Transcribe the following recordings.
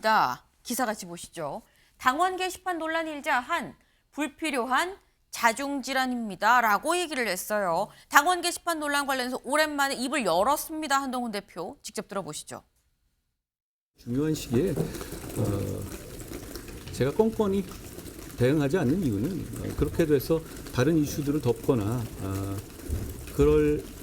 합니다. 기사 같이 보시죠. 당원 게시판 논란이 일자 한 불필요한 자중질환입니다. 라고 얘기를 했어요. 당원 게시판 논란 관련해서 오랜만에 입을 열었습니다. 한동훈 대표. 직접 들어보시죠. 중요한 시기에 제가 껌껌이 대응하지 않는 이유는 그렇게 돼서 다른 이슈들을 덮거나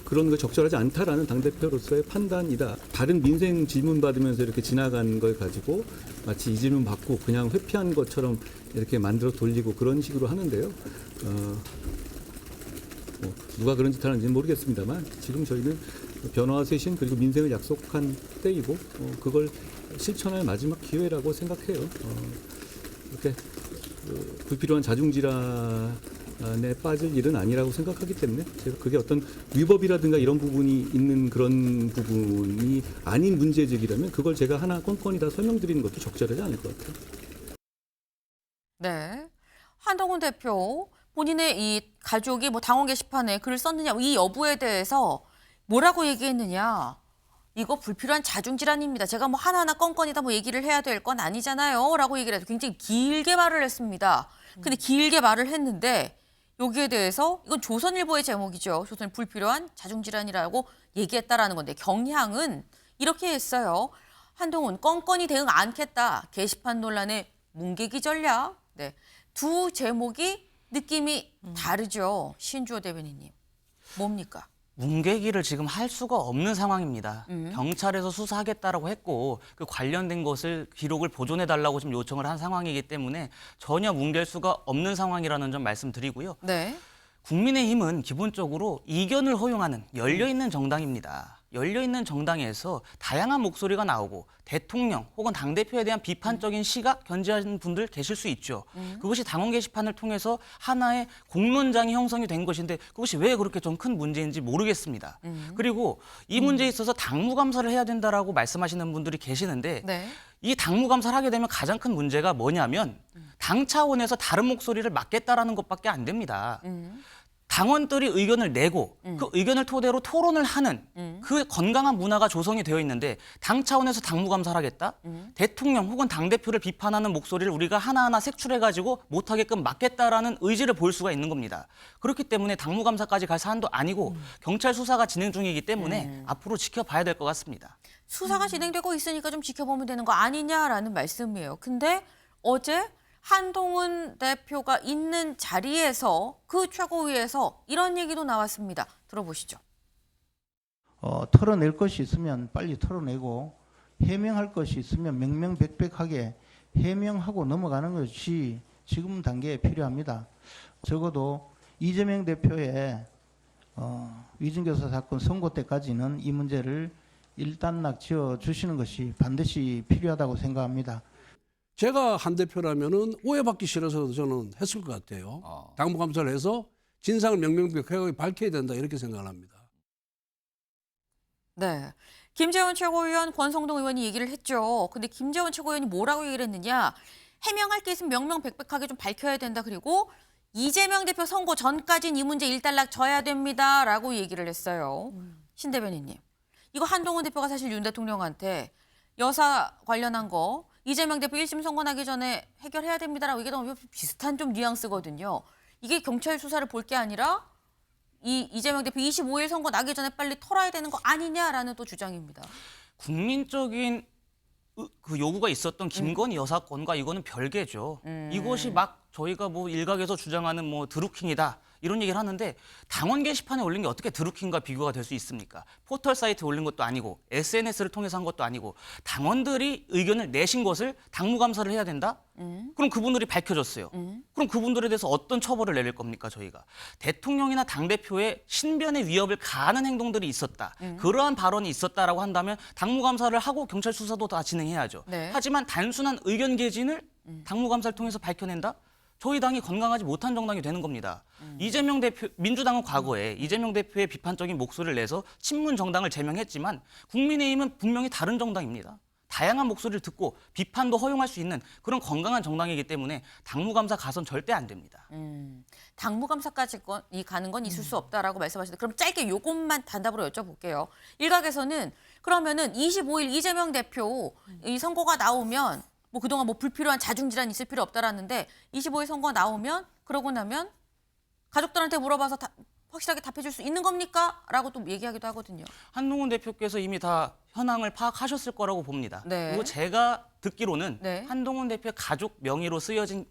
그런 거 적절하지 않다라는 당대표로서의 판단이다. 다른 민생 질문 받으면서 이렇게 지나간 걸 가지고 마치 이 질문 받고 그냥 회피한 것처럼 이렇게 만들어 돌리고 그런 식으로 하는데요. 누가 그런 짓 하는지는 모르겠습니다만 지금 저희는 변화와 쇄신 그리고 민생을 약속한 때이고 그걸 실천할 마지막 기회라고 생각해요. 이렇게 불필요한 자중질환에 빠질 일은 아니라고 생각하기 때문에 제가 그게 어떤 위법이라든가 이런 부분이 있는 그런 부분이 아닌 문제제기라면 그걸 제가 하나 건건히 다 설명드리는 것도 적절하지 않을 것 같아요. 네. 한동훈 대표 본인의 이 가족이 뭐 당원 게시판에 글을 썼느냐 이 여부에 대해서 뭐라고 얘기했느냐. 이거 불필요한 자중질환입니다. 제가 뭐 하나하나 건건히 다 뭐 얘기를 해야 될 건 아니잖아요. 라고 얘기를 해서 굉장히 길게 말을 했습니다. 근데 길게 말을 했는데 여기에 대해서 이건 조선일보의 제목이죠. 조선일 불필요한 자중질환이라고 얘기했다라는 건데 경향은 이렇게 했어요. 한동훈 건건히 대응 않겠다. 게시판 논란의 뭉개기 전략. 네. 두 제목이 느낌이 다르죠. 신주호 대변인님. 뭡니까? 뭉개기를 지금 할 수가 없는 상황입니다. 경찰에서 수사하겠다라고 했고 그 관련된 것을 기록을 보존해달라고 지금 요청을 한 상황이기 때문에 전혀 뭉갤 수가 없는 상황이라는 점 말씀드리고요. 네. 국민의힘은 기본적으로 이견을 허용하는 열려있는 정당입니다. 열려있는 정당에서 다양한 목소리가 나오고 대통령 혹은 당대표에 대한 비판적인 시각 견지하는 분들 계실 수 있죠. 그것이 당원 게시판을 통해서 하나의 공론장이 형성이 된 것인데 그것이 왜 그렇게 좀 큰 문제인지 모르겠습니다. 그리고 이 문제에 있어서 당무감사를 해야 된다라고 말씀하시는 분들이 계시는데 네. 이 당무감사를 하게 되면 가장 큰 문제가 뭐냐면 당 차원에서 다른 목소리를 맡겠다라는 것밖에 안 됩니다. 당원들이 의견을 내고 그 의견을 토대로 토론을 하는 그 건강한 문화가 조성이 되어 있는데 당 차원에서 당무감사를 하겠다? 대통령 혹은 당대표를 비판하는 목소리를 우리가 하나하나 색출해가지고 못하게끔 막겠다라는 의지를 보일 수가 있는 겁니다. 그렇기 때문에 당무감사까지 갈 사안도 아니고 경찰 수사가 진행 중이기 때문에 앞으로 지켜봐야 될 것 같습니다. 수사가 진행되고 있으니까 좀 지켜보면 되는 거 아니냐라는 말씀이에요. 근데 어제 한동훈 대표가 있는 자리에서 그 최고위에서 이런 얘기도 나왔습니다. 들어보시죠. 털어낼 것이 있으면 빨리 털어내고 해명할 것이 있으면 명명백백하게 해명하고 넘어가는 것이 지금 단계에 필요합니다. 적어도 이재명 대표의 위증교사 사건 선고 때까지는 이 문제를 일단락 지어주시는 것이 반드시 필요하다고 생각합니다. 제가 한 대표라면은 오해받기 싫어서 저는 했을 것 같아요. 당무감사를 해서 진상을 명명백백하게 밝혀야 된다 이렇게 생각을 합니다. 네. 김재원 최고위원, 권성동 의원이 얘기를 했죠. 근데 김재원 최고위원이 뭐라고 얘기를 했느냐. 해명할 게 있으면 명명백백하게 좀 밝혀야 된다. 그리고 이재명 대표 선고 전까지는 이 문제 일단락 져야 됩니다. 라고 얘기를 했어요. 신 대변인님. 이거 한동훈 대표가 사실 윤 대통령한테 여사 관련한 거 이재명 대표 1심 선고 나기 전에 해결해야 됩니다라고 얘기하면 비슷한 좀 뉘앙스거든요. 이게 경찰 수사를 볼 게 아니라 이재명 대표 25일 선고 나기 전에 빨리 털어야 되는 거 아니냐라는 또 주장입니다. 국민적인 그 요구가 있었던 김건희 여사 건과 이거는 별개죠. 이것이 막 저희가 뭐 일각에서 주장하는 뭐 드루킹이다. 이런 얘기를 하는데 당원 게시판에 올린 게 어떻게 드루킹과 비교가 될 수 있습니까? 포털 사이트에 올린 것도 아니고 SNS를 통해서 한 것도 아니고 당원들이 의견을 내신 것을 당무감사를 해야 된다? 그럼 그분들이 밝혀졌어요. 그럼 그분들에 대해서 어떤 처벌을 내릴 겁니까 저희가? 대통령이나 당대표의 신변의 위협을 가하는 행동들이 있었다. 그러한 발언이 있었다라고 한다면 당무감사를 하고 경찰 수사도 다 진행해야죠. 네. 하지만 단순한 의견 개진을 당무감사를 통해서 밝혀낸다? 저희 당이 건강하지 못한 정당이 되는 겁니다. 이재명 대표, 민주당은 과거에 이재명 대표의 비판적인 목소리를 내서 친문 정당을 제명했지만 국민의힘은 분명히 다른 정당입니다. 다양한 목소리를 듣고 비판도 허용할 수 있는 그런 건강한 정당이기 때문에 당무감사 가선 절대 안 됩니다. 당무감사까지 가는 건 있을 수 없다라고 말씀하시는데 그럼 짧게 요것만 단답으로 여쭤볼게요. 일각에서는 그러면은 25일 이재명 대표 이 선고가 나오면 뭐 그동안 뭐 불필요한 자중질환 있을 필요 없다라는데 25일 선거 나오면 그러고 나면 가족들한테 물어봐서 확실하게 답해줄 수 있는 겁니까? 라고 또 얘기하기도 하거든요. 한동훈 대표께서 이미 다 현황을 파악하셨을 거라고 봅니다. 네. 그리고 제가 듣기로는 네. 한동훈 대표의 가족 명의로 쓰여진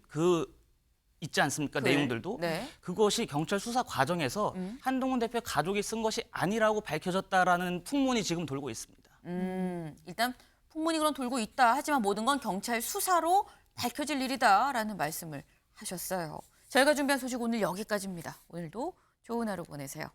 있지 않습니까? 글. 내용들도. 네. 그것이 경찰 수사 과정에서 한동훈 대표의 가족이 쓴 것이 아니라고 밝혀졌다라는 풍문이 지금 돌고 있습니다. 일단 풍문이 그런 돌고 있다. 하지만 모든 건 경찰 수사로 밝혀질 일이다라는 말씀을 하셨어요. 저희가 준비한 소식 오늘 여기까지입니다. 오늘도 좋은 하루 보내세요.